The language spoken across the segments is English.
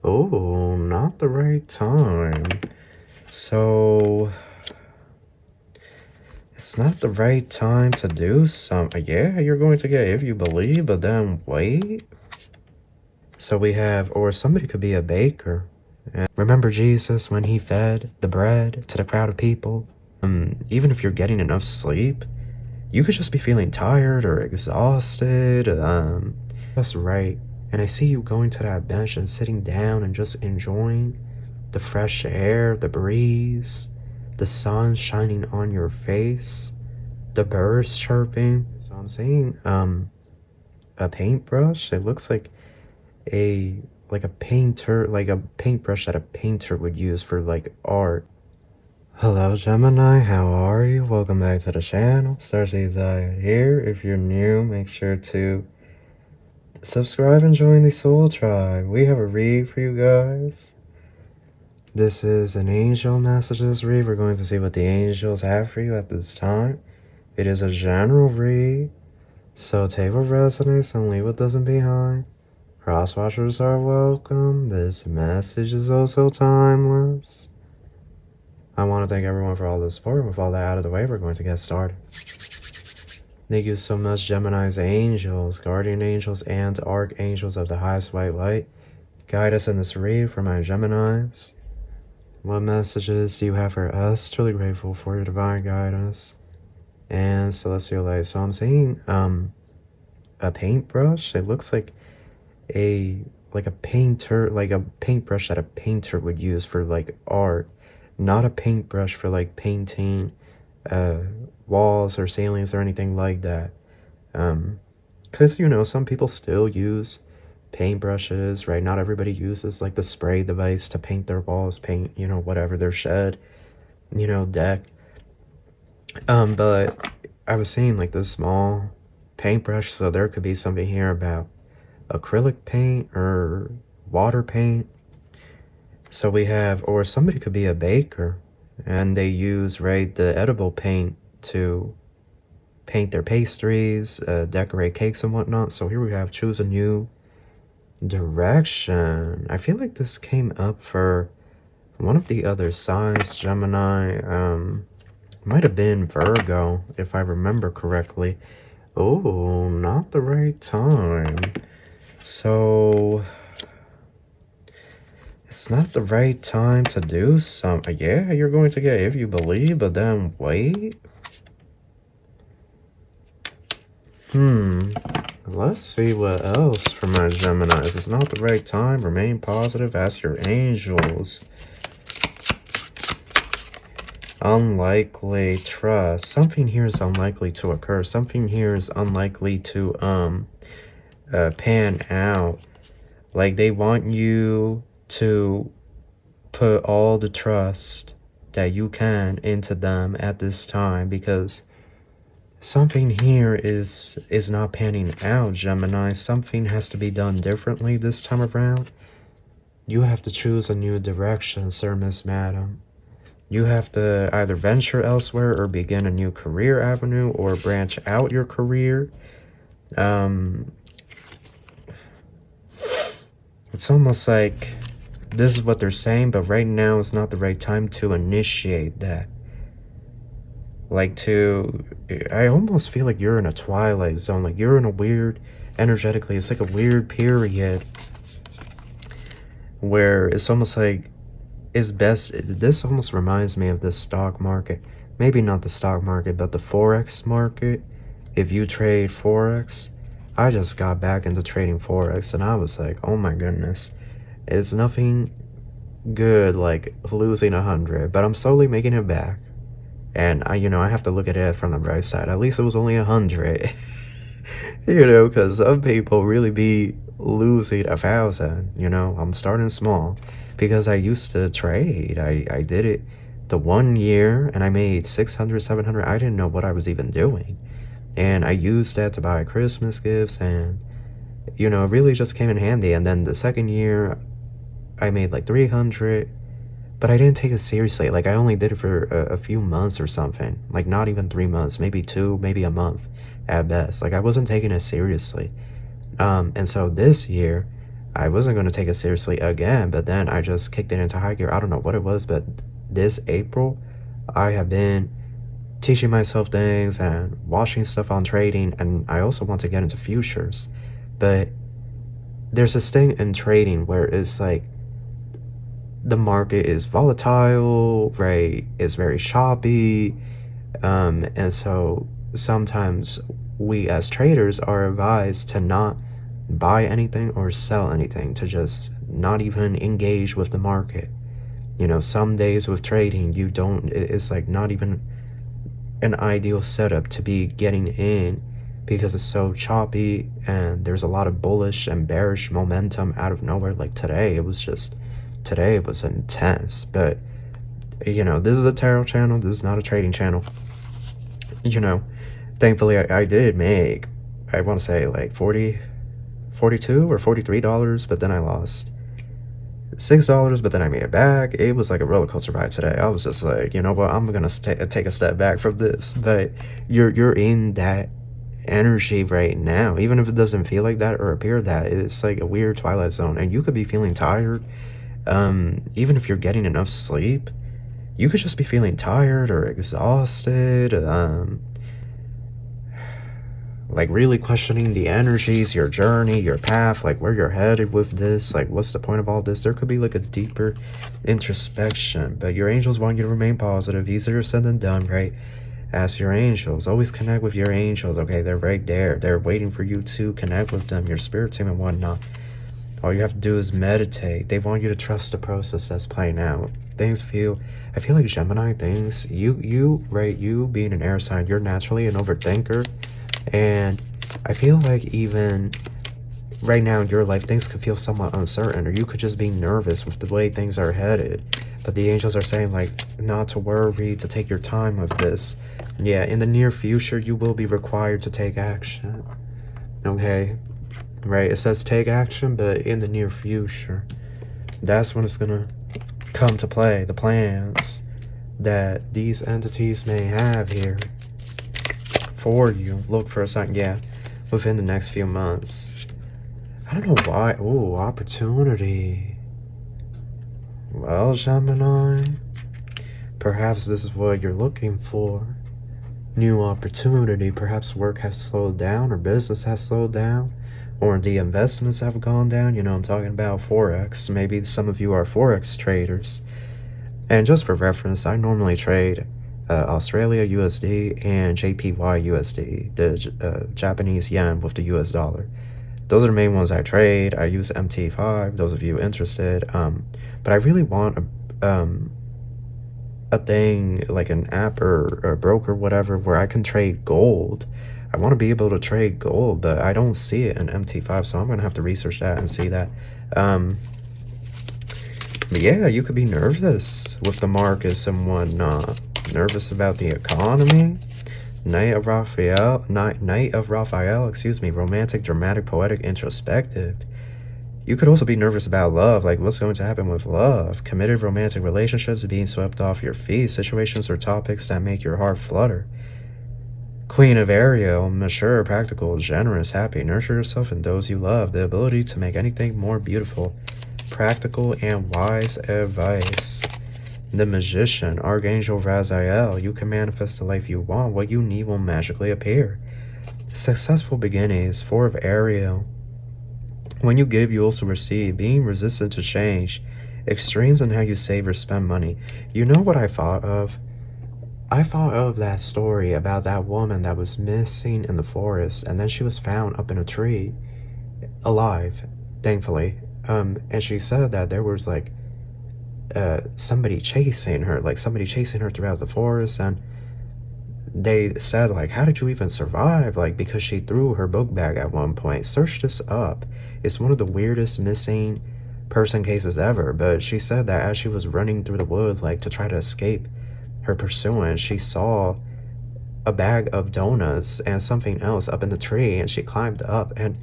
Oh, not the right time. So it's not the right time to do something. Yeah, you're going to get if you believe, but then wait. So we have, or somebody could be a baker. Remember Jesus when he fed the bread to the crowd of people? Even if you're getting enough sleep, you could just be feeling tired or exhausted. That's right. And I see you going to that bench and sitting down and just enjoying the fresh air, the breeze, the sun shining on your face, the birds chirping. So I'm seeing a paintbrush. It looks like a painter, like a paintbrush that a painter would use for like art. Hello Gemini, how are you? Welcome back to the channel. Starseed here. If you're new, make sure to subscribe and join the soul tribe. We have a read for you guys. This is an angel messages read. We're going to see what the angels have for you at this time. It is a general read, so take what resonates and leave what doesn't behind. Cross watchers are welcome. This message is also timeless. I want to thank everyone for all the support. With all that out of the way, we're going to get started. Thank you so much, Gemini's angels, guardian angels, and archangels of the highest white light. Guide us in this read for my Geminis. What messages do you have for us? Truly grateful for your divine guidance and celestial light. So I'm seeing a paintbrush. It looks like a painter, like a paintbrush that a painter would use for like art, not a paintbrush for like painting walls or ceilings or anything like that. Because you know, some people still use paintbrushes, right? Not everybody uses like the spray device to paint their walls, paint, you know, whatever, their shed, you know, deck. But I was seeing like this small paintbrush, so there could be something here about acrylic paint or water paint. So we have, or somebody could be a baker and they use, right, the edible paint to paint their pastries, decorate cakes and whatnot. So here we have choose a new direction. I feel like this came up for one of the other signs, Gemini. Might have been Virgo, if I remember correctly. Oh, not the right time. So it's not the right time to do something. Yeah, you're going to get if you believe, but then wait. Let's see what else for my Geminis. It's not the right time. Remain positive. Ask your angels. Unlikely trust. Something here is unlikely to occur. Something here is unlikely to pan out. Like they want you to put all the trust that you can into them at this time, because something here is not panning out, Gemini. Something has to be done differently this time around. You have to choose a new direction, sir, miss, madam. You have to either venture elsewhere or begin a new career avenue or branch out your career. It's almost like this is what they're saying, but right now is not the right time to initiate that. Like I almost feel like you're in a twilight zone. Like you're in a weird, energetically, it's like a weird period where it's almost like it's best. This almost reminds me of the stock market. Maybe not the stock market, but the Forex market. If you trade Forex, I just got back into trading Forex and I was like, oh my goodness, it's nothing good like losing 100, but I'm slowly making it back. And I have to look at it from the bright side. At least it was only 100, because some people really be losing 1,000. I'm starting small because I used to trade. I did it the 1 year and I made 600, 700. I didn't know what I was even doing. And I used that to buy Christmas gifts and, it really just came in handy. And then the second year I made like 300, but I didn't take it seriously. Like I only did it for a few months or something, like not even 3 months, maybe 2, maybe a month at best. Like I wasn't taking it seriously. And so this year I wasn't going to take it seriously again, but then I just kicked it into high gear. I don't know what it was, but this April, I have been teaching myself things and watching stuff on trading, and I also want to get into futures. But there's this thing in trading where it's like the market is volatile, right? It's very choppy. And so sometimes we as traders are advised to not buy anything or sell anything, to just not even engage with the market. You know, some days with trading, you don't, it's like not even an ideal setup to be getting in because it's so choppy and there's a lot of bullish and bearish momentum out of nowhere. Like today, it was intense. But, you know, this is a tarot channel. This is not a trading channel. You know, thankfully I did make, I want to say like $42 or $43, but then I lost $6, but then I made it back. It was like a roller coaster ride today. I was just like, you know what, I'm gonna take a step back from this. But you're in that energy right now, even if it doesn't feel like that or appear that. It's like a weird twilight zone, and you could be feeling tired. Even if you're getting enough sleep, you could just be feeling tired or exhausted. Like really questioning the energies, your journey, your path, like where you're headed with this, like what's the point of all this? There could be like a deeper introspection, but your angels want you to remain positive. Easier said than done, right? Ask your angels. Always connect with your angels, okay? They're right there. They're waiting for you to connect with them, your spirit team and whatnot. All you have to do is meditate. They want you to trust the process that's playing out. I feel like Gemini things, you being an air sign, you're naturally an overthinker. And I feel like even right now in your life, things could feel somewhat uncertain, or you could just be nervous with the way things are headed. But the angels are saying, like, not to worry, to take your time with this. Yeah, in the near future, you will be required to take action. Okay? Right? It says take action, but in the near future, that's when it's gonna come to play. The plans that these entities may have here for you. Look for a sign, yeah, within the next few months. I don't know why. Oh, opportunity. Well, Gemini, perhaps this is what you're looking for. New opportunity. Perhaps work has slowed down, or business has slowed down, or the investments have gone down. You know, I'm talking about Forex. Maybe some of you are Forex traders. And just for reference, I normally trade Australia USD and JPY USD, the Japanese yen with the US dollar. Those are the main ones I trade. I use MT5, those of you interested. But I really want a thing like an app or a broker, whatever, where I can trade gold. I want to be able to trade gold, but I don't see it in MT5, so I'm going to have to research that and see that. But yeah, you could be nervous with the markets and whatnot. Nervous about the economy. Knight of Raphael, excuse me, romantic, dramatic, poetic, introspective. You could also be nervous about love, like what's going to happen with love. Committed romantic relationships being swept off your feet, situations or topics that make your heart flutter. Queen of Ariel, mature, practical, generous, happy. Nurture yourself and those you love. The ability to make anything more beautiful. Practical and wise advice. The Magician, Archangel Raziel. You can manifest the life you want. What you need will magically appear. Successful beginnings. Four of Ariel. When you give, you also receive. Being resistant to change. Extremes in how you save or spend money. You know what I thought of? I thought of that story about that woman that was missing in the forest, and then she was found up in a tree, alive, thankfully. And she said that there was like somebody chasing her throughout the forest, and they said like, how did you even survive? Like, because she threw her book bag at one point. Search this up. It's one of the weirdest missing person cases ever. But she said that as she was running through the woods, like to try to escape her pursuant, she saw a bag of donuts and something else up in the tree, and she climbed up and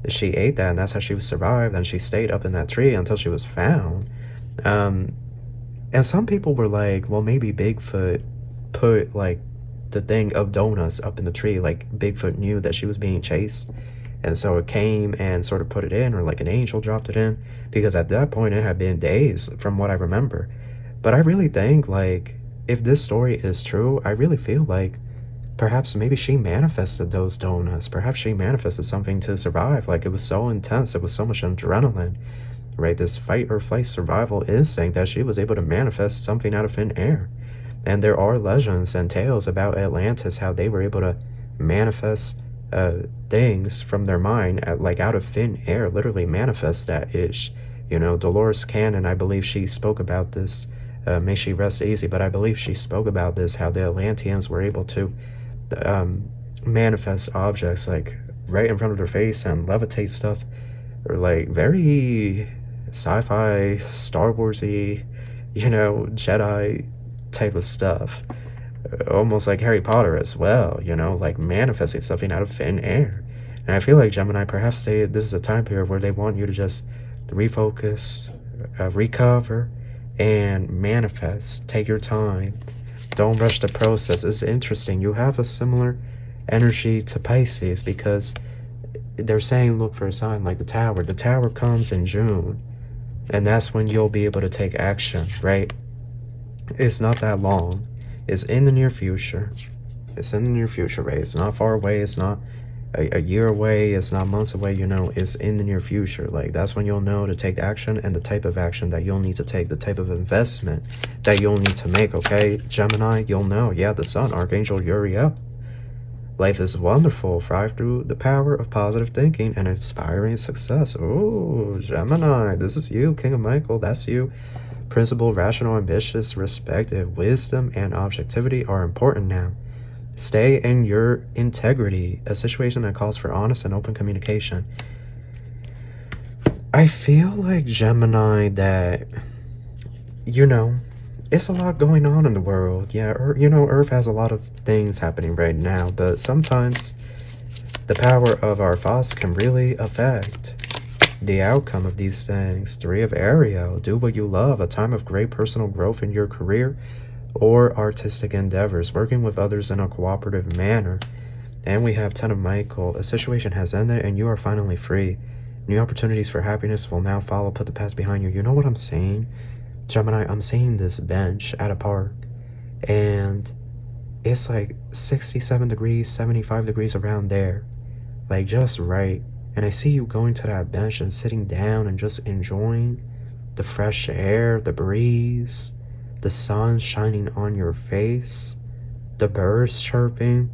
she ate that, and that's how she survived. And she stayed up in that tree until she was found. And some people were like, well, maybe Bigfoot put like the thing of donuts up in the tree, like Bigfoot knew that she was being chased And so it came and sort of put it in, or like an angel dropped it in, because at that point it had been days from what I remember. But I really think, like, if this story is true, I really feel like perhaps maybe she manifested those donuts. Perhaps she manifested something to survive. Like, it was so intense, it was so much adrenaline, right? This fight or flight survival instinct, that she was able to manifest something out of thin air. And there are legends and tales about Atlantis, how they were able to manifest things from their mind, like out of thin air, literally manifest that ish. You know, Dolores Cannon, I believe she spoke about this. May she rest easy, but I believe she spoke about this, how the Atlanteans were able to manifest objects like right in front of their face and levitate stuff, or like very sci-fi, Star Wars-y, you know, Jedi type of stuff. Almost like Harry Potter as well, you know, like manifesting something out of thin air. And I feel like Gemini, perhaps this is a time period where they want you to just refocus, recover, and manifest. Take your time. Don't rush the process. It's interesting. You have a similar energy to Pisces, because they're saying look for a sign like the Tower. The Tower comes in June, and that's when you'll be able to take action, right? It's not that long. It's in the near future. It's in the near future, right? It's not far away. It's not a year away. It's not months away, you know. It's in the near future. Like, that's when you'll know to take action, and the type of action that you'll need to take, the type of investment that you'll need to make, okay? Gemini, you'll know. Yeah, the sun, Archangel Uriel. Life is wonderful. Thrive through the power of positive thinking and inspiring success. Oh, Gemini, this is you. King of Michael, that's you. Principled, rational, ambitious, respected, wisdom, and objectivity are important now. Stay in your integrity, a situation that calls for honest and open communication. I feel like, Gemini, that, you know, it's a lot going on in the world. Yeah, you know, Earth has a lot of things happening right now, but sometimes the power of our thoughts can really affect the outcome of these things. 3 of Ariel, do what you love, a time of great personal growth in your career or artistic endeavors, working with others in a cooperative manner. And we have 10 of Michael, a situation has ended and you are finally free. New opportunities for happiness will now follow. Put the past behind you. You know what I'm saying, Gemini? I'm seeing this bench at a park, and it's like 67 degrees, 75 degrees around there, like just right. And I see you going to that bench and sitting down and just enjoying the fresh air, the breeze, the sun shining on your face, the birds chirping,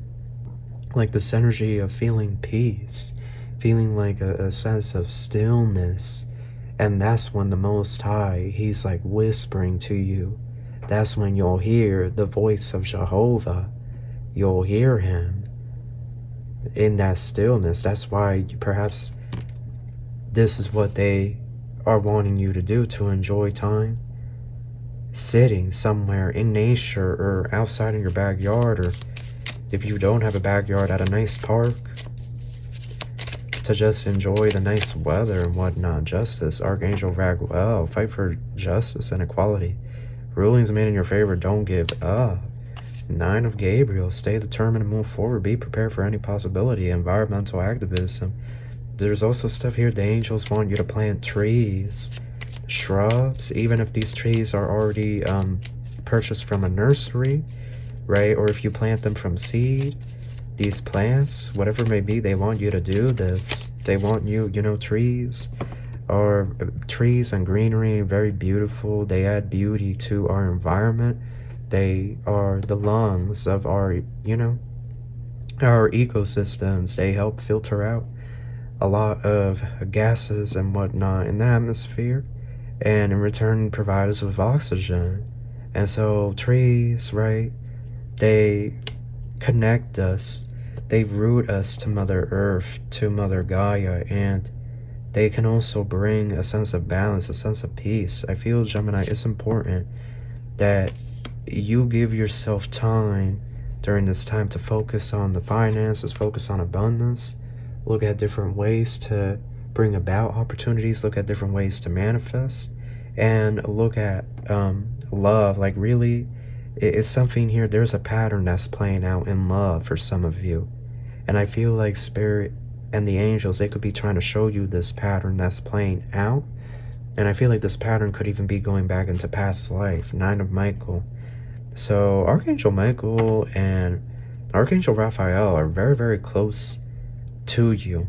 like this energy of feeling peace, feeling like a sense of stillness. And that's when the Most High, he's like whispering to you. That's when you'll hear the voice of Jehovah. You'll hear him in that stillness. That's why perhaps this is what they are wanting you to do, to enjoy time sitting somewhere in nature or outside in your backyard, or if you don't have a backyard, at a nice park, to just enjoy the nice weather and whatnot. Justice, Archangel Raguel, fight for justice and equality. Rulings made in your favor, don't give up. 9 of Gabriel, stay determined and move forward. Be prepared for any possibility. Environmental activism. There's also stuff here, the angels want you to plant trees, shrubs, even if these trees are already purchased from a nursery, right? Or if you plant them from seed, these plants, whatever it may be, they want you to do this. They want you, you know, trees and greenery, very beautiful. They add beauty to our environment. They are the lungs of our, you know, our ecosystems. They help filter out a lot of gases and whatnot in the atmosphere, and in return provide us with oxygen. And so trees, right, they connect us, they root us to Mother Earth, to Mother Gaia, and they can also bring a sense of balance, a sense of peace. I feel, Gemini, it's important that you give yourself time during this time to focus on the finances, focus on abundance, look at different ways to bring about opportunities, look at different ways to manifest, and look at love. Like, really, it's something here, there's a pattern that's playing out in love for some of you. And I feel like Spirit and the angels, they could be trying to show you this pattern that's playing out. And I feel like this pattern could even be going back into past life. Nine of Michael. So Archangel Michael and Archangel Raphael are very, very close to you.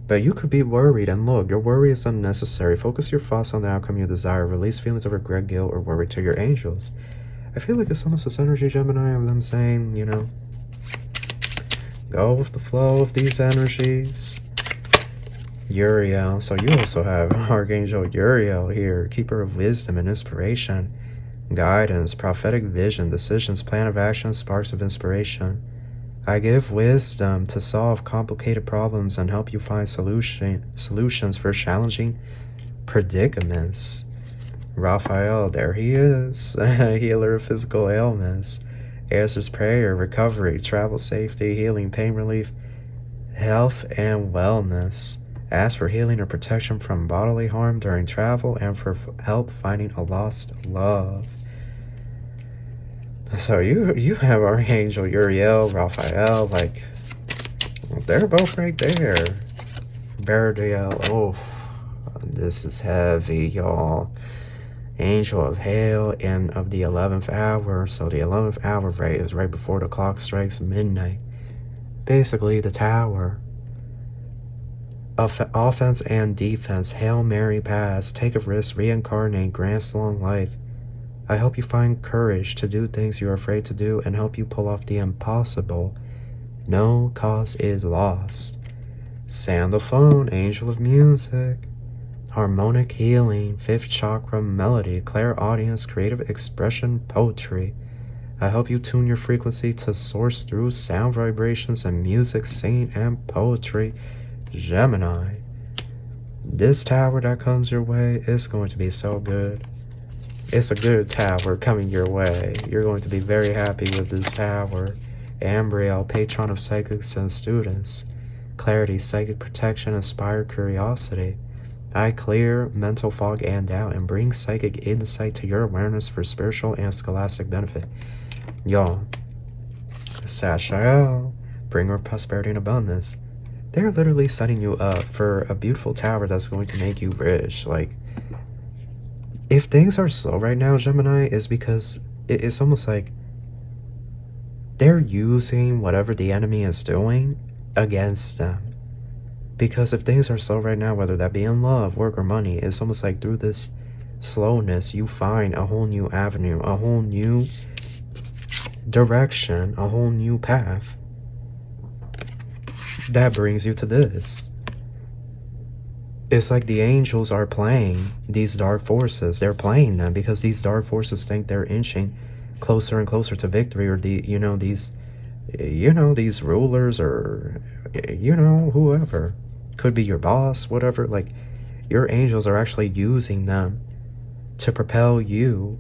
But you could be worried, and look, your worry is unnecessary. Focus your thoughts on the outcome you desire. Release feelings of regret, guilt, or worry to your angels. I feel like it's almost this energy, Gemini, of them saying, you know, go with the flow of these energies. Uriel. So you also have Archangel Uriel here, keeper of wisdom and inspiration, guidance, prophetic vision, decisions, plan of action, sparks of inspiration. I give wisdom to solve complicated problems and help you find solutions for challenging predicaments. Raphael, there he is, healer of physical ailments, answers prayer, recovery, travel safety, healing, pain relief, health and wellness. Ask for healing or protection from bodily harm during travel and for help finding a lost love. So you have Archangel Uriel, Raphael, like, they're both right there. Baradiel, oh, this is heavy, y'all. Angel of Hail and of the 11th hour. So the 11th hour rate is right before the clock strikes midnight. Basically, the tower. Offense and defense. Hail Mary pass. Take a risk. Reincarnate. Grants long life. I hope you find courage to do things you're afraid to do and help you pull off the impossible. No cause is lost. Sandalphone, angel of music. Harmonic healing, 5th chakra melody, clairaudience, creative expression, poetry. I help you tune your frequency to source through sound vibrations and music, singing, and poetry. Gemini. This tower that comes your way is going to be so good. It's a good tower coming your way. You're going to be very happy with this tower. Ambriel, patron of psychics and students. Clarity, psychic protection, inspire curiosity. I clear mental fog and doubt and bring psychic insight to your awareness for spiritual and scholastic benefit. Y'all, Sashael, bringer of prosperity and abundance. They're literally setting you up for a beautiful tower that's going to make you rich. Like, if things are slow right now, Gemini, is because it's almost like they're using whatever the enemy is doing against them. Because if things are slow right now, whether that be in love, work, or money, it's almost like through this slowness, you find a whole new avenue, a whole new direction, a whole new path that brings you to this. It's like the angels are playing these dark forces. They're playing them because these dark forces think they're inching closer and closer to victory, or these rulers, or whoever. Could be your boss, whatever. Like, your angels are actually using them to propel you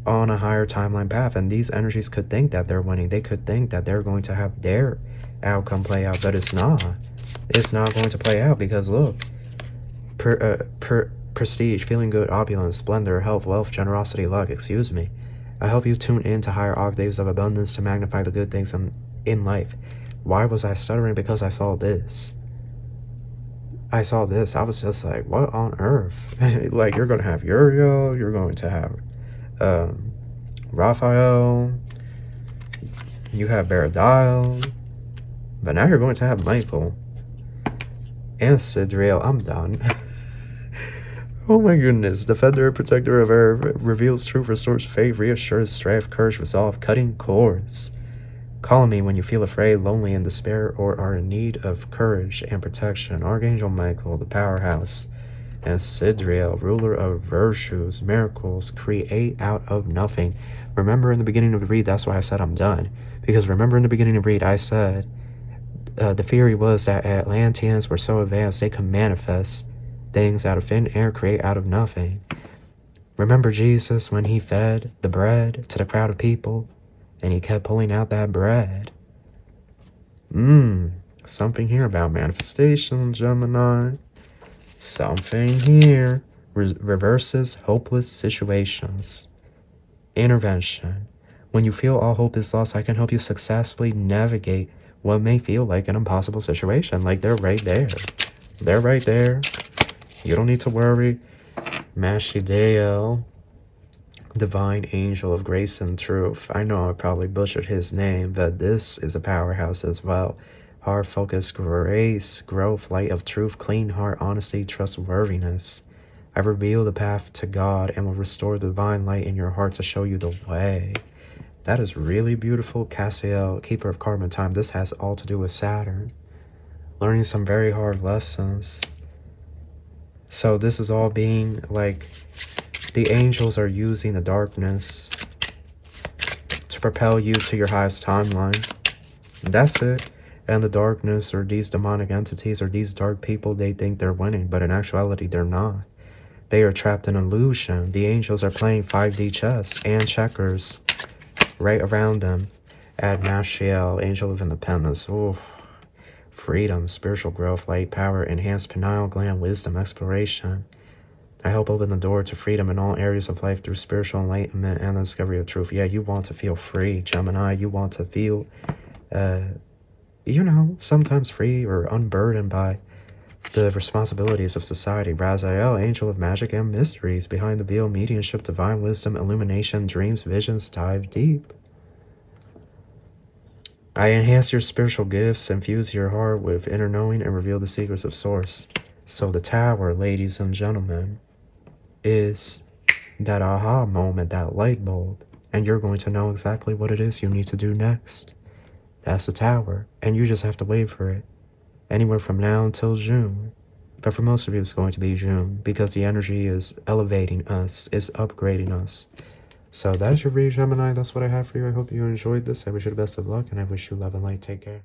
on a higher timeline path, and these energies could think that they're winning. They could think that they're going to have their outcome play out, but it's not. It's not going to play out because look, prestige, feeling good, opulence, splendor, health, wealth, generosity, luck, excuse me. I help you tune in to higher octaves of abundance to magnify the good things in life. Why was I stuttering? Because I saw this. I was just like, what on earth? Like, you're going to have Uriel, you're going to have Raphael, you have Baradiel, but now you're going to have Michael and Sidriel. I'm done. Oh my goodness. Defender, protector of air, reveals truth, restores faith, reassures strength, courage, resolve, cutting cords. Call on me when you feel afraid, lonely, and despair, or are in need of courage and protection. Archangel Michael, the powerhouse, and Sidriel, ruler of virtues, miracles, create out of nothing. Remember in the beginning of the read, that's why I said I'm done. Because remember in the beginning of the read, I said the theory was that Atlanteans were so advanced they could manifest things out of thin air, create out of nothing. Remember Jesus when he fed the bread to the crowd of people and he kept pulling out that bread? Something here about manifestation, Gemini. Something here. Reverses hopeless situations. Intervention. When you feel all hope is lost, I can help you successfully navigate what may feel like an impossible situation. Like, they're right there. They're right there. You don't need to worry. Mashidael, Divine Angel of Grace and Truth. I know I probably butchered his name, but this is a powerhouse as well. Heart focus, grace, growth, light of truth, clean heart, honesty, trustworthiness. I reveal the path to God and will restore the divine light in your heart to show you the way. That is really beautiful. Cassiel, Keeper of Karma Time. This has all to do with Saturn. Learning some very hard lessons. So this is all being like, the angels are using the darkness to propel you to your highest timeline. That's it. And the darkness, or these demonic entities, or these dark people, they think they're winning, but in actuality, they're not. They are trapped in illusion. The angels are playing 5D chess and checkers right around them. Add Mashiel, Angel of Independence. Oof. Freedom, spiritual growth, light, power, enhanced pineal gland, wisdom, exploration. I help open the door to freedom in all areas of life through spiritual enlightenment and the discovery of truth. Yeah, you want to feel free, Gemini. You want to feel, you know, sometimes free or unburdened by the responsibilities of society. Raziel, Angel of Magic and Mysteries. Behind the veil, mediumship, divine wisdom, illumination, dreams, visions. Dive deep. I enhance your spiritual gifts, infuse your heart with inner knowing, and reveal the secrets of Source. So the Tower, ladies and gentlemen, is that aha moment, that light bulb. And you're going to know exactly what it is you need to do next. That's the Tower. And you just have to wait for it. Anywhere from now until June. But for most of you, it's going to be June, because the energy is elevating us, is upgrading us. So that is your read, Gemini. That's what I have for you. I hope you enjoyed this. I wish you the best of luck, and I wish you love and light. Take care.